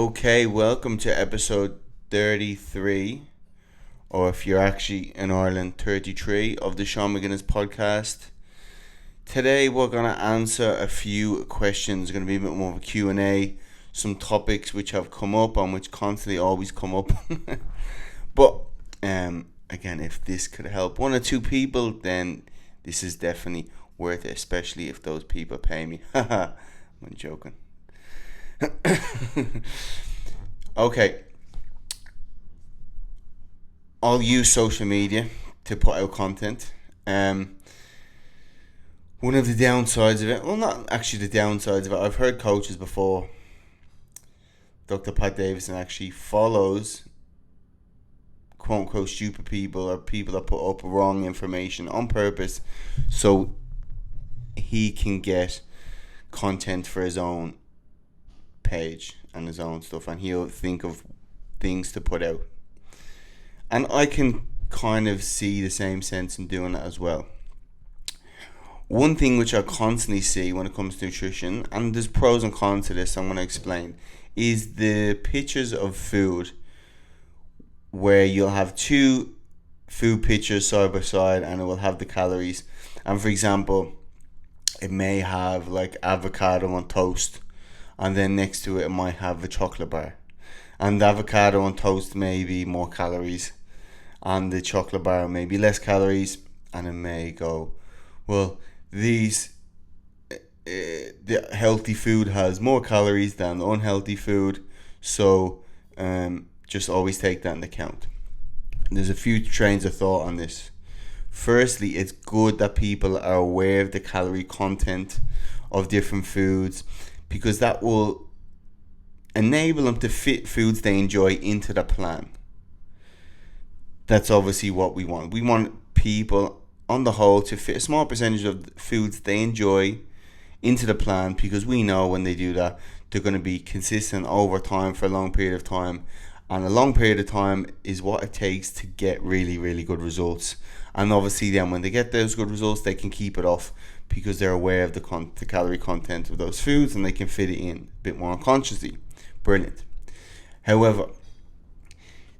Okay, welcome to episode 33, or if you're actually in Ireland, 33 of the Sean McGuinness podcast. Today we're going to answer a few questions. It's going to be a bit more of a Q&A, some topics which have come up and which constantly always come up. But, again, if this could help one or two people, then this is definitely worth it, especially if those people pay me. I'm joking. Okay, I'll use social media to put out content. One of the downsides of it, well, not actually the downsides of it, I've heard coaches before. Dr. Pat Davison actually follows quote unquote stupid people or people that put up wrong information on purpose so he can get content for his own page and his own stuff, and he'll think of things to put out. And I can kind of see the same sense in doing that as well. One thing which I constantly see when it comes to nutrition, and there's pros and cons to this, I'm going to explain, is the pictures of food where you'll have two food pictures side by side and it will have the calories. And for example, it may have like avocado on toast, and then next to it might have a chocolate bar. And the avocado on toast may be more calories, and the chocolate bar may be less calories, and it may go, well, the healthy food has more calories than the unhealthy food, so just always take that into account. There's a few trains of thought on this. Firstly, it's good that people are aware of the calorie content of different foods, because that will enable them to fit foods they enjoy into the plan. That's obviously what we want. We want people on the whole to fit a small percentage of the foods they enjoy into the plan, because we know when they do that, they're going to be consistent over time for a long period of time. And a long period of time is what it takes to get really, really good results. And obviously then when they get those good results, they can keep it off because they're aware of the calorie content of those foods, and they can fit it in a bit more unconsciously. Brilliant. However,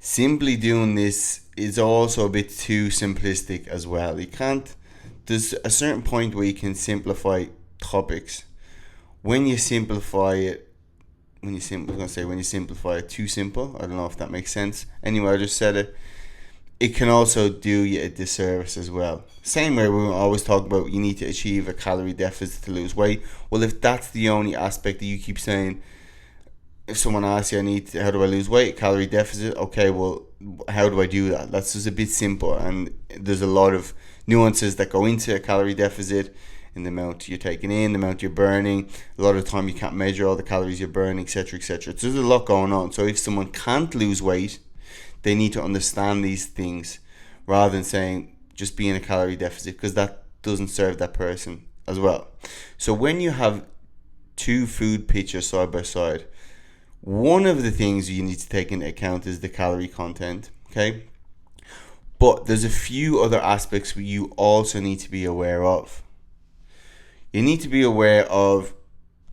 simply doing this is also a bit too simplistic as well. There's a certain point where you can simplify topics. When you simplify it too simple, I don't know if that makes sense. Anyway, I just said it. It can also do you a disservice as well. Same way we always talk about you need to achieve a calorie deficit to lose weight. Well, if that's the only aspect that you keep saying, if someone asks you, how do I lose weight? Calorie deficit. Okay, well, how do I do that? That's just a bit simple, and there's a lot of nuances that go into a calorie deficit, in the amount you're taking in, the amount you're burning. A lot of the time you can't measure all the calories you're burning, etc., etc. So there's a lot going on. So if someone can't lose weight, they need to understand these things rather than saying just be in a calorie deficit, because that doesn't serve that person as well. So when you have two food pictures side by side, one of the things you need to take into account is the calorie content, okay? But there's a few other aspects you also need to be aware of. You need to be aware of,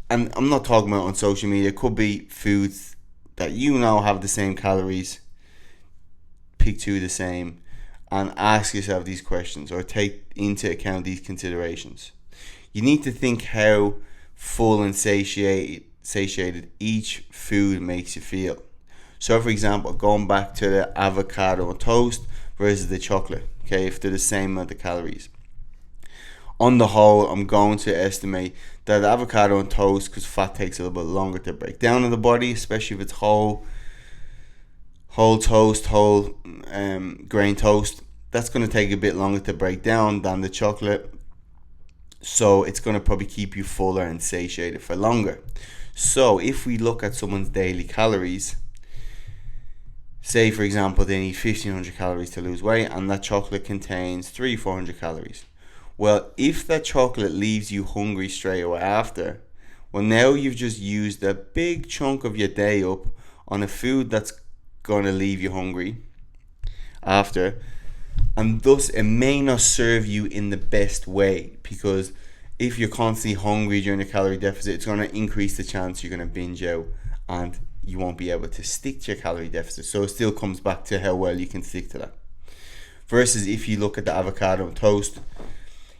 and I'm not talking about on social media, it could be foods that you know have the same calories, pick two the same, and ask yourself these questions or take into account these considerations. You need to think how full and satiated each food makes you feel. So for example, going back to the avocado on toast versus the chocolate, okay, if they're the same amount of calories. On the whole, I'm going to estimate that avocado on toast, because fat takes a little bit longer to break down in the body, especially if it's whole toast, whole grain toast, that's going to take a bit longer to break down than the chocolate. So it's going to probably keep you fuller and satiated for longer. So if we look at someone's daily calories, say for example they need 1500 calories to lose weight, and that chocolate contains 300-400 calories. Well, if that chocolate leaves you hungry straight away after, well, now you've just used a big chunk of your day up on a food that's going to leave you hungry after, and thus it may not serve you in the best way, because if you're constantly hungry during a calorie deficit, it's going to increase the chance you're going to binge out and you won't be able to stick to your calorie deficit. So it still comes back to how well you can stick to that. Versus if you look at the avocado and toast,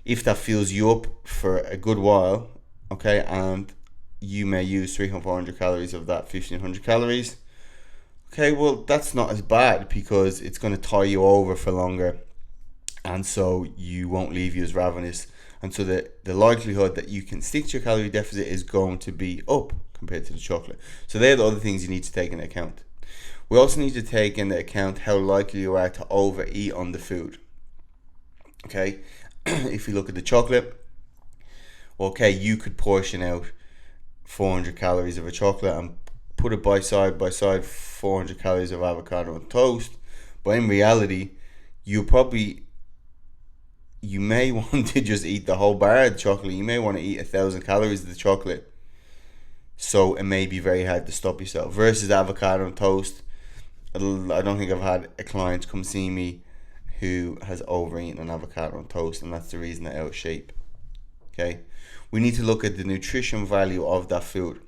if that fills you up for a good while, okay, and you may use 300 400 calories of that 1500 calories, okay, well, that's not as bad because it's going to tie you over for longer, and so you won't leave you as ravenous, and so the likelihood that you can stick to your calorie deficit is going to be up compared to the chocolate. So they're the other things you need to take into account. We also need to take into account how likely you are to overeat on the food. Okay, if you look at the chocolate, okay, you could portion out 400 calories of a chocolate and put it by side 400 calories of avocado and toast, but in reality, you may want to just eat the whole bar of the chocolate. You may want to eat 1,000 calories of the chocolate, so it may be very hard to stop yourself. Versus avocado and toast, I don't think I've had a client come see me who has overeaten an avocado and toast, and that's the reason they're out of shape. Okay, we need to look at the nutrition value of that food.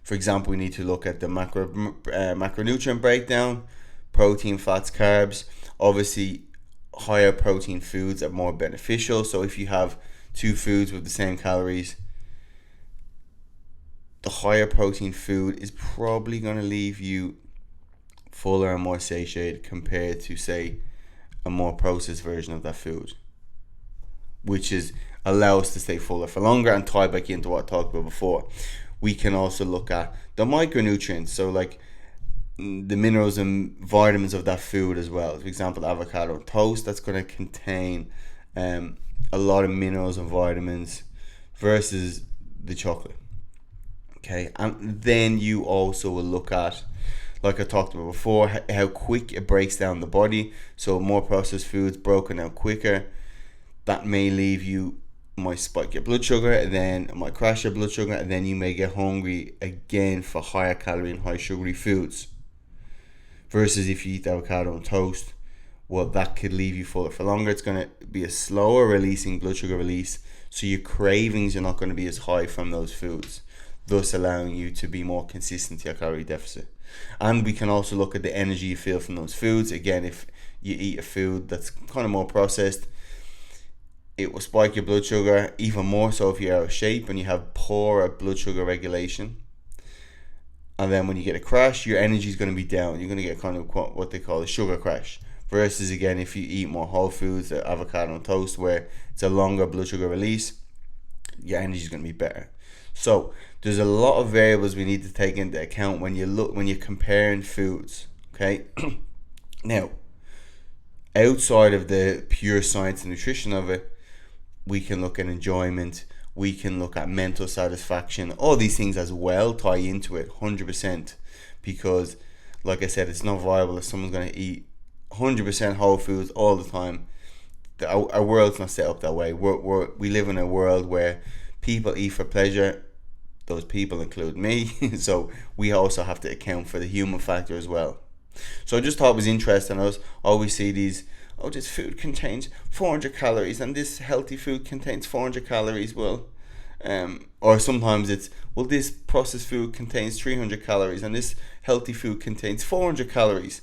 For example, we need to look at the macronutrient breakdown, protein, fats, carbs. Obviously, higher protein foods are more beneficial. So if you have two foods with the same calories, the higher protein food is probably going to leave you fuller and more satiated compared to, say, a more processed version of that food, which is allow us to stay fuller for longer and tie back into what I talked about before. We can also look at the micronutrients, so like the minerals and vitamins of that food as well. For example, avocado toast, that's going to contain a lot of minerals and vitamins versus the chocolate. Okay, and then you also will look at, like I talked about before, how quick it breaks down the body. So more processed foods broken down quicker, that may leave you, might spike your blood sugar, and then it might crash your blood sugar, and then you may get hungry again for higher calorie and high sugary foods. Versus if you eat avocado and toast, well, that could leave you fuller for longer. It's going to be a slower releasing blood sugar release, so your cravings are not going to be as high from those foods, thus allowing you to be more consistent to your calorie deficit. And we can also look at the energy you feel from those foods. Again, if you eat a food that's kind of more processed, it will spike your blood sugar, even more so if you're out of shape and you have poor blood sugar regulation. And then when you get a crash, your energy is going to be down. You're going to get kind of what they call a sugar crash. Versus again, if you eat more whole foods, like avocado and toast, where it's a longer blood sugar release, your energy is going to be better. So there's a lot of variables we need to take into account when you're comparing foods. Okay, now outside of the pure science and nutrition of it, we can look at enjoyment, we can look at mental satisfaction. All these things as well tie into it 100%, because like I said, it's not viable if someone's going to eat 100% whole foods all the time. Our world's not set up that way. We live in a world where people eat for pleasure. Those people include me. So we also have to account for the human factor as well. So I just thought it was interesting. I always see these, this food contains 400 calories and this healthy food contains 400 calories. Well, or sometimes it's, well, this processed food contains 300 calories and this healthy food contains 400 calories.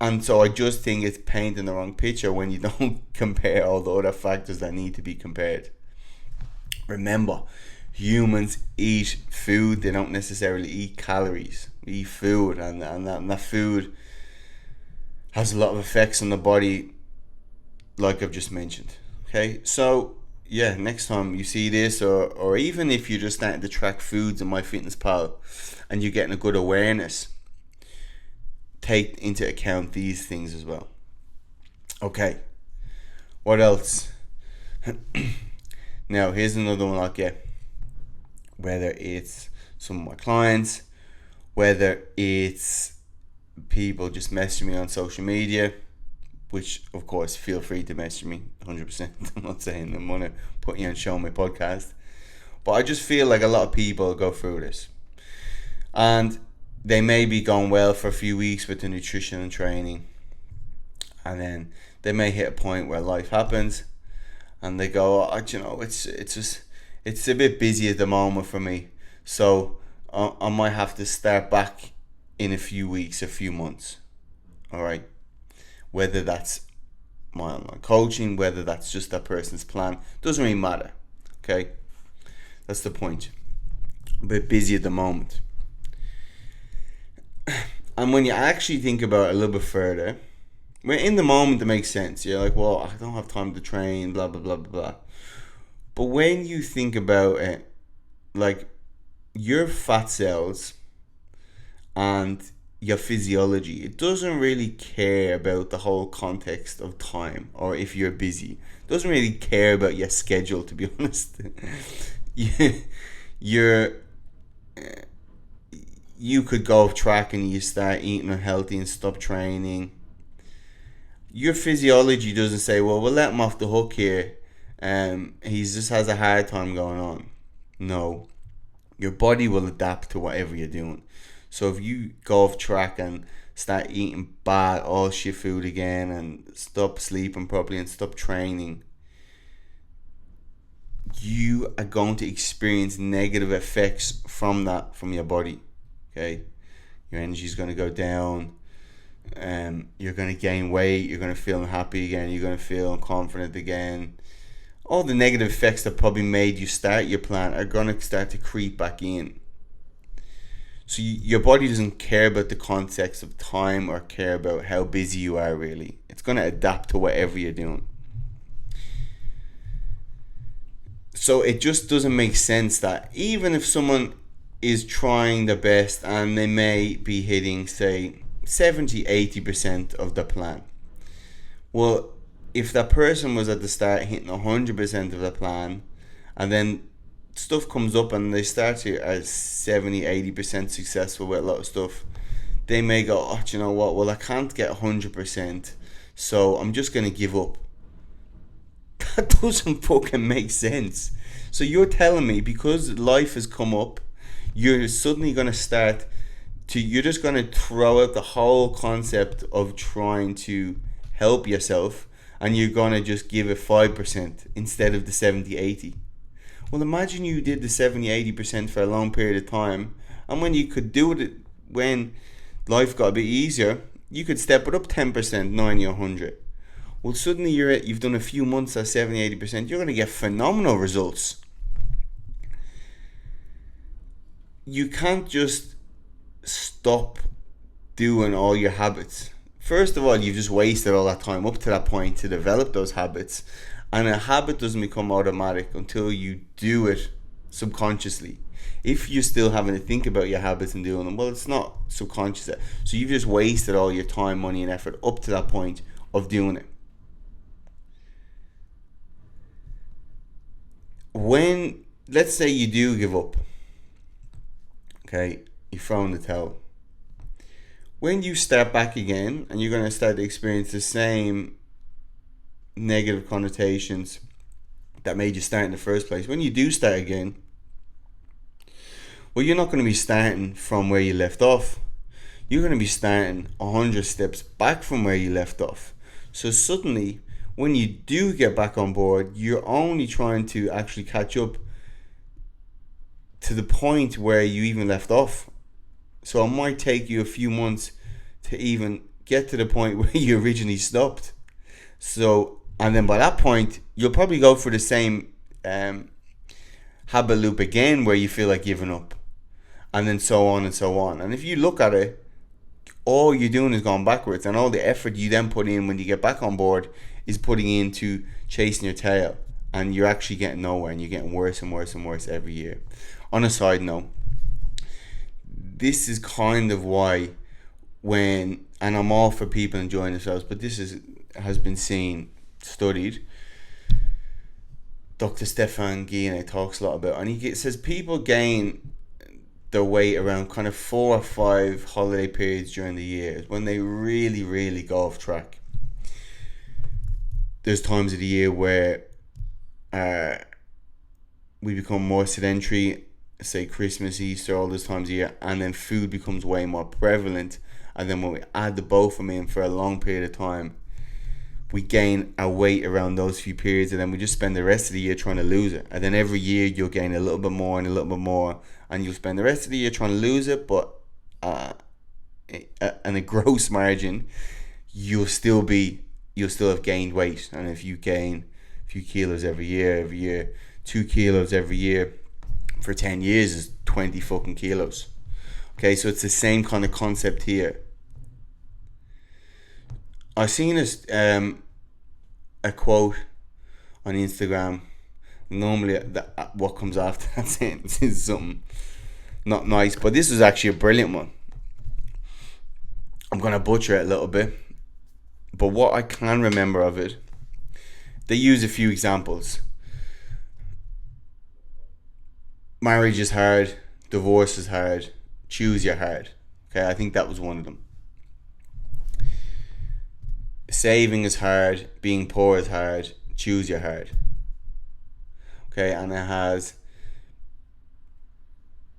And so I just think it's painting the wrong picture when you don't compare all the other factors that need to be compared. Remember, humans eat food. They don't necessarily eat calories. We eat food, and that food has a lot of effects on the body, like I've just mentioned. Okay, so yeah, next time you see this, or even if you're just starting to track foods in MyFitnessPal and you're getting a good awareness, take into account these things as well. Okay, what else? Now, here's another one I'll get. Whether it's some of my clients, whether it's people just messaging me on social media, which of course feel free to message me 100%. I'm not saying I'm gonna put you on show my podcast, but I just feel like a lot of people go through this, and they may be going well for a few weeks with the nutrition and training, and then they may hit a point where life happens, and they go, it's a bit busy at the moment for me, so I might have to start back in a few weeks, a few months. All right. Whether that's my online coaching, whether that's just that person's plan, doesn't really matter. Okay. That's the point. I'm a bit busy at the moment. And when you actually think about it a little bit further, when in the moment it makes sense. You're like, well, I don't have time to train, blah, blah, blah, blah, blah. But when you think about it, like your fat cells and your physiology, it doesn't really care about the whole context of time or if you're busy. It doesn't really care about your schedule, to be honest. you're you could go off track and you start eating unhealthy and stop training. Your physiology doesn't say, well, we'll let him off the hook here. He just has a hard time going on. No. Your body will adapt to whatever you're doing. So if you go off track and start eating bad, all shit food again and stop sleeping properly and stop training, you are going to experience negative effects from that, from your body. Okay? Your energy is going to go down. You're going to gain weight. You're going to feel unhappy again. You're going to feel confident again. All the negative effects that probably made you start your plan are going to start to creep back in. So your body doesn't care about the context of time or care about how busy you are, really. It's going to adapt to whatever you're doing. So it just doesn't make sense that even if someone is trying their best and they may be hitting, say, 70-80% of the plan. Well, if that person was at the start hitting 100% of the plan, and then stuff comes up and they start to as 70-80% successful with a lot of stuff, they may go, oh, do you know what? Well, I can't get 100%, so I'm just going to give up. That doesn't fucking make sense. So you're telling me because life has come up, you're suddenly going to start to, you're just going to throw out the whole concept of trying to help yourself, and you're going to just give it 5% instead of the 70-80. Well, imagine you did the 70-80% for a long period of time, and when you could do it, when life got a bit easier, you could step it up 10%, 90, 100. Well, suddenly you've done a few months at 70-80%, you're going to get phenomenal results. You can't just stop doing all your habits. First of all, you've just wasted all that time up to that point to develop those habits. And a habit doesn't become automatic until you do it subconsciously. If you're still having to think about your habits and doing them, well, it's not subconscious. So you've just wasted all your time, money, and effort up to that point of doing it. When, let's say you do give up, okay, you throw in the towel. When you start back again and you're going to start to experience the same negative connotations that made you start in the first place, when you do start again, well, you're not going to be starting from where you left off. You're going to be starting 100 steps back from where you left off. So suddenly, when you do get back on board, you're only trying to actually catch up to the point where you even left off. So it might take you a few months to even get to the point where you originally stopped. So, and then by that point, you'll probably go for the same habit loop again where you feel like giving up. And then so on and so on. And if you look at it, all you're doing is going backwards. And all the effort you then put in when you get back on board is putting into chasing your tail. And you're actually getting nowhere, and you're getting worse and worse and worse every year. On a side note, this is kind of why when, and I'm all for people enjoying themselves, but this has been seen, studied. Dr. Stefan Guillenet talks a lot about, and he says people gain their weight around kind of 4 or 5 holiday periods during the year when they really, really go off track. There's times of the year where we become more sedentary, say Christmas, Easter, all those times of year, and then food becomes way more prevalent. And then when we add the both of them in for a long period of time, we gain a weight around those few periods, and then we just spend the rest of the year trying to lose it. And then every year you'll gain a little bit more and a little bit more, and you'll spend the rest of the year trying to lose it, but and a gross margin, you'll still have gained weight. And if you gain a few kilos every year, 2 kilos every year for 10 years is 20 fucking kilos. Okay, so it's the same kind of concept here. I seen a quote on Instagram. Normally, what comes after that sentence is something not nice, but this was actually a brilliant one. I'm gonna butcher it a little bit, but what I can remember of it, they use a few examples. Marriage is hard, divorce is hard, choose your hard. Okay, I think that was one of them. Saving is hard, being poor is hard, choose your hard. Okay, and it has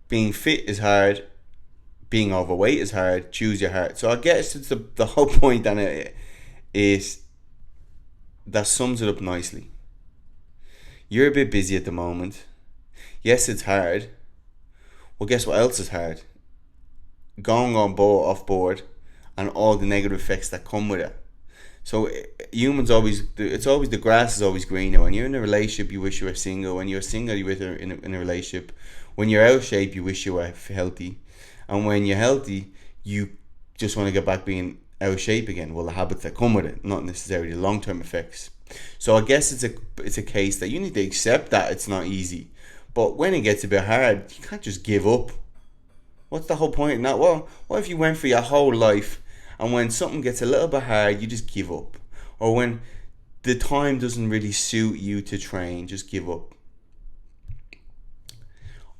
being fit is hard, being overweight is hard, choose your hard. So I guess it's the whole point, and it is that sums it up nicely. You're a bit busy at the moment. Yes, it's hard. Well, guess what else is hard? Going off board and all the negative effects that come with it. So humans it's always the grass is always greener. When you're in a relationship, you wish you were single. When you're single, you wish you're in a relationship. When you're out of shape, you wish you were healthy. And when you're healthy, you just want to get back being out of shape again. Well, the habits that come with it, not necessarily the long-term effects. So I guess it's a case that you need to accept that it's not easy. But when it gets a bit hard, you can't just give up. What's the whole point in that? Well, what if you went for your whole life, and when something gets a little bit hard, you just give up? Or when the time doesn't really suit you to train, just give up.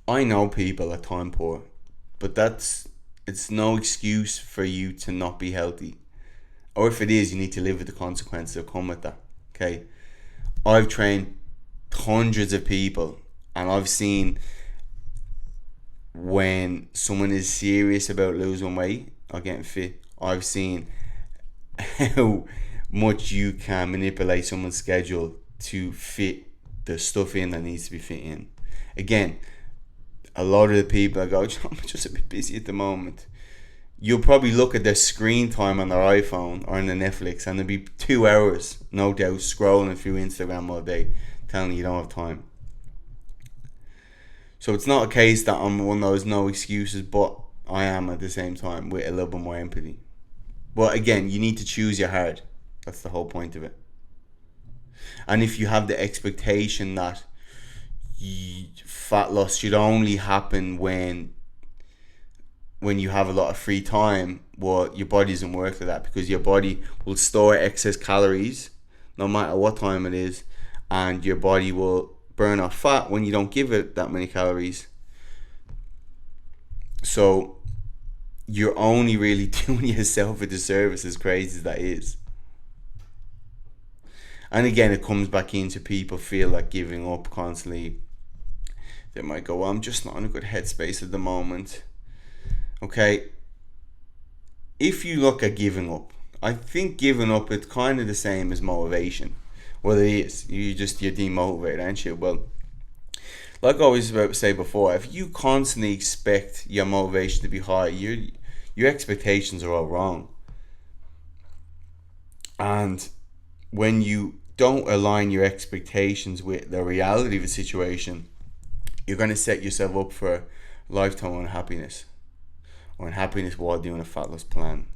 I know people are time poor, but it's no excuse for you to not be healthy. Or if it is, you need to live with the consequences that come with that. Okay? I've trained hundreds of people, and I've seen when someone is serious about losing weight or getting fit, I've seen how much you can manipulate someone's schedule to fit the stuff in that needs to be fit in. Again, a lot of the people that go, I'm just a bit busy at the moment, you'll probably look at their screen time on their iPhone or on the Netflix, and there'll be 2 hours, no doubt, scrolling through Instagram all day, telling you don't have time. So it's not a case that I'm one of those no excuses, but I am at the same time with a little bit more empathy. But again, you need to choose your hard. That's the whole point of it. And if you have the expectation that fat loss should only happen when you have a lot of free time, well, your body doesn't work like that, because your body will store excess calories no matter what time it is, and your body will burn off fat when you don't give it that many calories. So you're only really doing yourself a disservice, as crazy as that is. And again, it comes back into people feel like giving up constantly. They might go, well, I'm just not in a good headspace at the moment. Okay, if you look at giving up, I think giving up is kind of the same as motivation. Well, it is. You're demotivated, aren't you? Well, like I always say before, if you constantly expect your motivation to be high, your expectations are all wrong. And when you don't align your expectations with the reality of a situation, you're going to set yourself up for lifetime unhappiness, or unhappiness while doing a fat loss plan.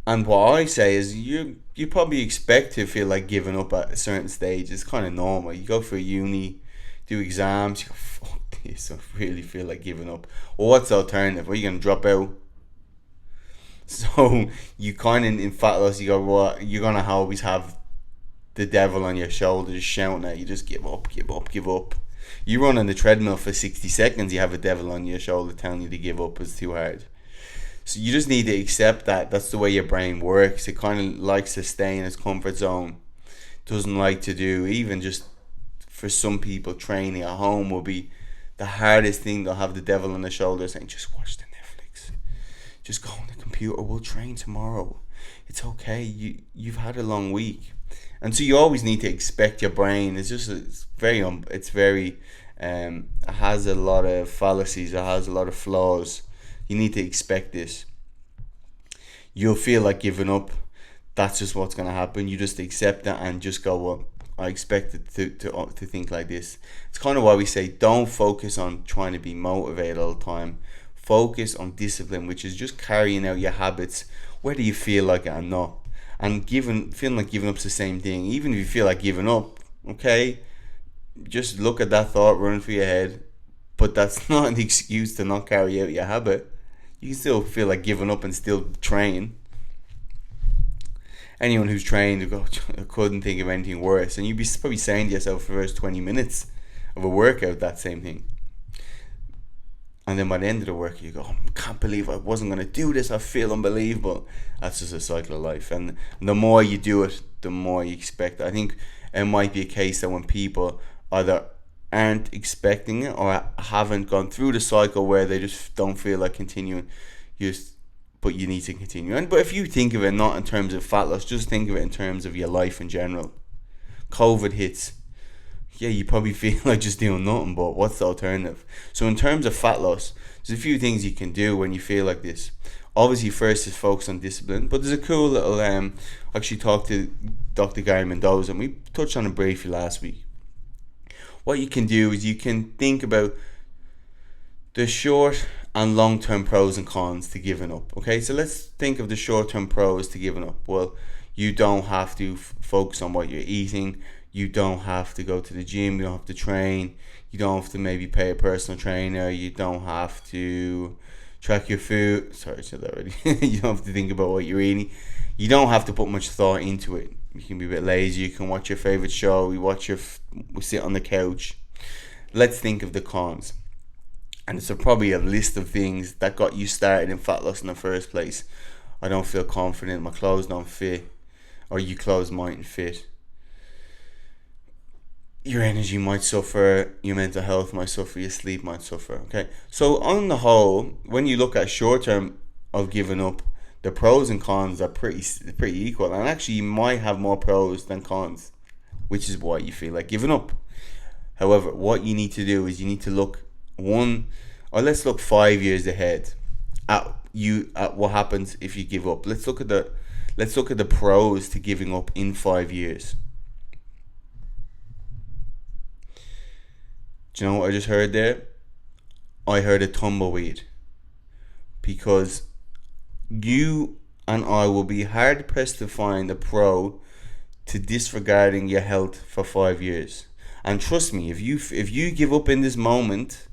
And what I say is you probably expect to feel like giving up at a certain stage. It's kind of normal. You go for uni, do exams, you go, fuck this, I really feel like giving up. Well, what's the alternative? Are you going to drop out? So you kind of, in fat loss, you go, well, you're going to always have the devil on your shoulder just shouting at you, just give up, give up, give up. You run on the treadmill for 60 seconds, you have a devil on your shoulder telling you to give up, it's too hard. So you just need to accept that that's the way your brain works. It kind of likes to stay in its comfort zone. Doesn't like to do, even just for some people, training at home will be the hardest thing. They'll have the devil on their shoulder saying, just watch the Netflix, just go on the computer, we'll train tomorrow, it's okay, you've had a long week. And so you always need to expect your brain. It has a lot of fallacies. It has a lot of flaws. You need to expect this. You'll feel like giving up. That's just what's going to happen. You just accept that and just go, well, I expect it to think like this. It's kind of why we say don't focus on trying to be motivated all the time. Focus on discipline, which is just carrying out your habits, whether you feel like it or not. And feeling like giving up's the same thing. Even if you feel like giving up, okay, just look at that thought running through your head. But that's not an excuse to not carry out your habit. You can still feel like giving up and still train. Anyone who's trained couldn't think of anything worse. And you'd be probably saying to yourself for the first 20 minutes of a workout that same thing. And then by the end of the workout, you go, oh, I can't believe I wasn't going to do this. I feel unbelievable. That's just a cycle of life. And the more you do it, the more you expect it. I think it might be a case that when people either aren't expecting it or haven't gone through the cycle where they just don't feel like continuing, but you need to continue. But if you think of it not in terms of fat loss, just think of it in terms of your life in general. COVID hits. Yeah, you probably feel like just doing nothing, but what's the alternative? So in terms of fat loss, there's a few things you can do when you feel like this. Obviously, first is focus on discipline, but there's a cool little, I actually talked to Dr. Gary Mendoza, and we touched on it briefly last week. What you can do is you can think about the short and long-term pros and cons to giving up. Okay, so let's think of the short-term pros to giving up. Well, you don't have to focus on what you're eating. You don't have to go to the gym. You don't have to train. You don't have to maybe pay a personal trainer. You don't have to track your food. Sorry, I said that already. You don't have to think about what you're eating. You don't have to put much thought into it. You can be a bit lazy. You can watch your favorite show. We sit on the couch. Let's think of the cons. And it's probably a list of things that got you started in fat loss in the first place. I don't feel confident. My clothes don't fit. Or your clothes mightn't fit. Your energy might suffer. Your mental health might suffer. Your sleep might suffer. Okay. So on the whole, when you look at short term of giving up, the pros and cons are pretty equal. And actually, you might have more pros than cons, which is why you feel like giving up. However, what you need to do is you need to look let's look 5 years ahead at what happens if you give up. Let's look at the pros to giving up in 5 years. Do you know what I just heard there? I heard a tumbleweed. Because you and I will be hard pressed to find a pro to disregarding your health for 5 years. And trust me, if you give up in this moment,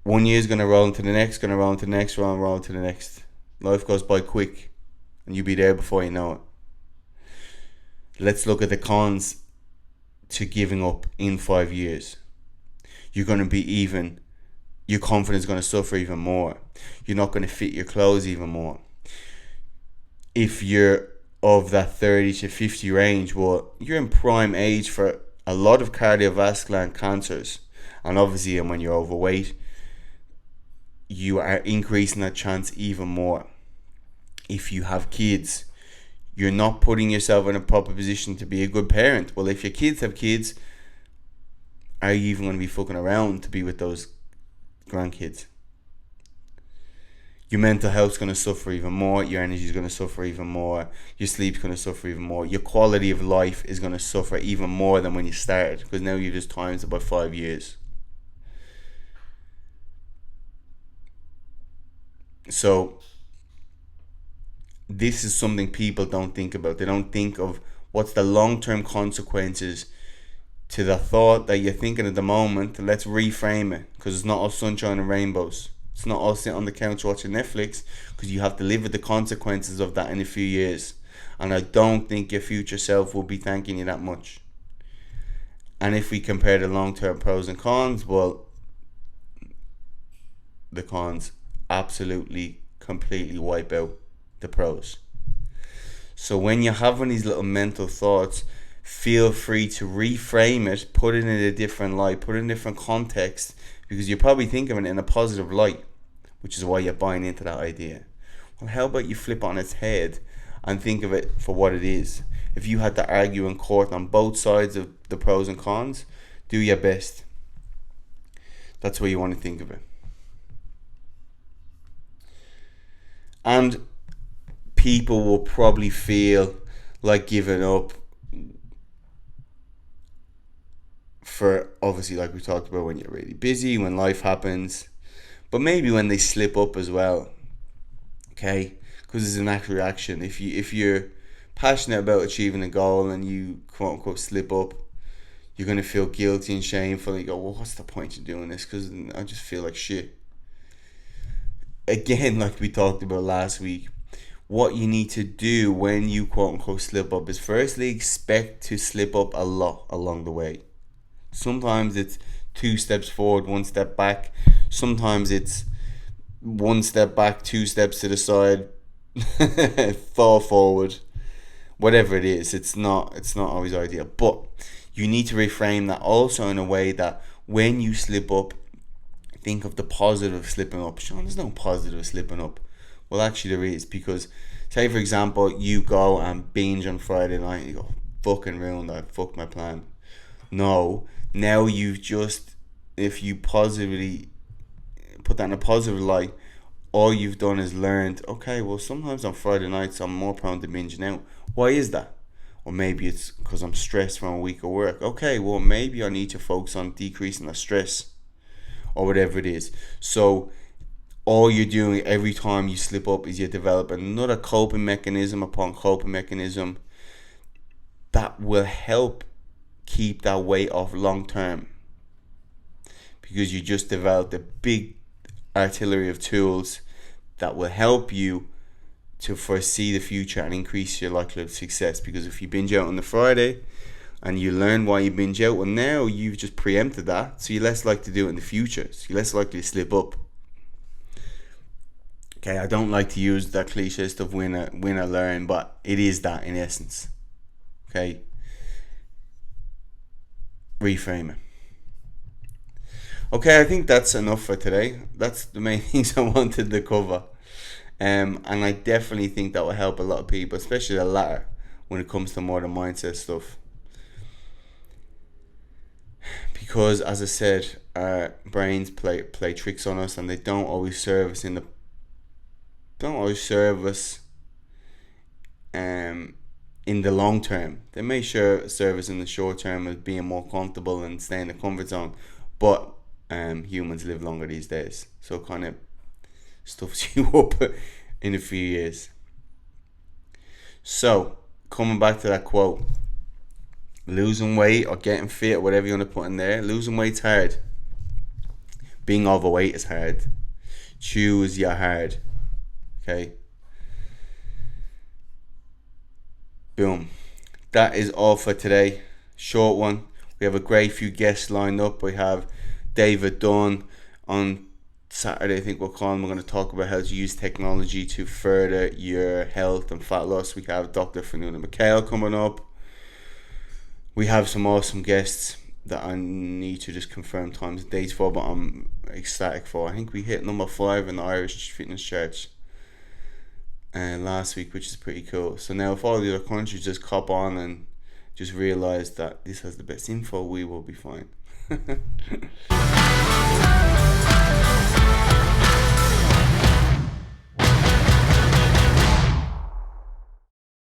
1 year is going to roll into the next, going to roll into the next, roll into the next. Life goes by quick, and you'll be there before you know it. Let's look at the cons to giving up in 5 years. You're going to be your confidence is going to suffer even more. You're not going to fit your clothes even more. If you're of that 30 to 50 range, well, you're in prime age for a lot of cardiovascular and cancers. And obviously, when you're overweight, you are increasing that chance even more. If you have kids, you're not putting yourself in a proper position to be a good parent. Well, if your kids have kids, are you even going to be fucking around to be with those grandkids? Your mental health's going to suffer even more. Your energy's going to suffer even more. Your sleep's going to suffer even more. Your quality of life is going to suffer even more than when you started, because now you just times it by 5 years. So this is something people don't think about. They don't think of what's the long-term consequences to the thought that you're thinking at the moment. Let's reframe it, because it's not all sunshine and rainbows. It's not all sitting on the couch watching Netflix, because you have to live with the consequences of that in a few years. And I don't think your future self will be thanking you that much. And if we compare the long-term pros and cons, well, the cons absolutely, completely wipe out the pros. So when you're having these little mental thoughts, feel free to reframe it, put it in a different light, put it in a different context, because you're probably thinking of it in a positive light, which is why you're buying into that idea. Well, how about you flip on its head and think of it for what it is. If you had to argue in court on both sides of the pros and cons, do your best. That's what you want to think of it. And people will probably feel like giving up for, obviously, like we talked about, when you're really busy, when life happens, but maybe when they slip up as well. Okay, because it's a natural reaction. If you're passionate about achieving a goal and you quote unquote slip up, you're gonna feel guilty and shameful. And you go, well, what's the point of doing this? Because I just feel like shit. Again, like we talked about last week, what you need to do when you quote unquote slip up is firstly expect to slip up a lot along the way. Sometimes it's 2 steps forward, 1 step back. Sometimes it's 1 step back, 2 steps to the side, fall forward. Whatever it is, it's not always ideal. But you need to reframe that also in a way that when you slip up, think of the positive of slipping up. Sean, there's no positive of slipping up. Well, actually there is, because say for example you go and binge on Friday night and you go, fucking ruined, I fucked my plan. No, now you've just, if you positively put that in a positive light, all you've done is learned, okay, well sometimes on Friday nights I'm more prone to binging out. Why is that? Or maybe it's because I'm stressed from a week of work. Okay, well maybe I need to focus on decreasing the stress, or whatever it is. So all you're doing every time you slip up is you're developing another coping mechanism upon coping mechanism that will help keep that weight off long term, because you just developed a big artillery of tools that will help you to foresee the future and increase your likelihood of success. Because if you binge out on the Friday and you learn why you binge out, well now you've just preempted that, so you're less likely to do it in the future, so you're less likely to slip up. Okay, I don't like to use that cliche stuff, win or learn, but it is that in essence. Okay, reframe it. Okay, I think that's enough for today. That's the main things I wanted to cover. And I definitely think that will help a lot of people, especially the latter, when it comes to more the mindset stuff. Because as I said, our brains play tricks on us, and they don't always serve us in the long term. They may serve us in the short term as being more comfortable and stay in the comfort zone, but humans live longer these days, so it kind of stuffs you up in a few years. So coming back to that quote, losing weight or getting fit, whatever you want to put in there, losing weight's hard. Being overweight is hard. Choose your hard. Okay. Boom. That is all for today. Short one. We have a great few guests lined up. We have David Dunn on Saturday, I think we'll call him. We're going to talk about how to use technology to further your health and fat loss. We have Dr. Fanuna McHale coming up. We have some awesome guests that I need to just confirm times and dates for, but I'm ecstatic for. I think we hit number 5 in the Irish fitness charts last week, which is pretty cool. So now if all the other countries just cop on and just realise that this has the best info, we will be fine.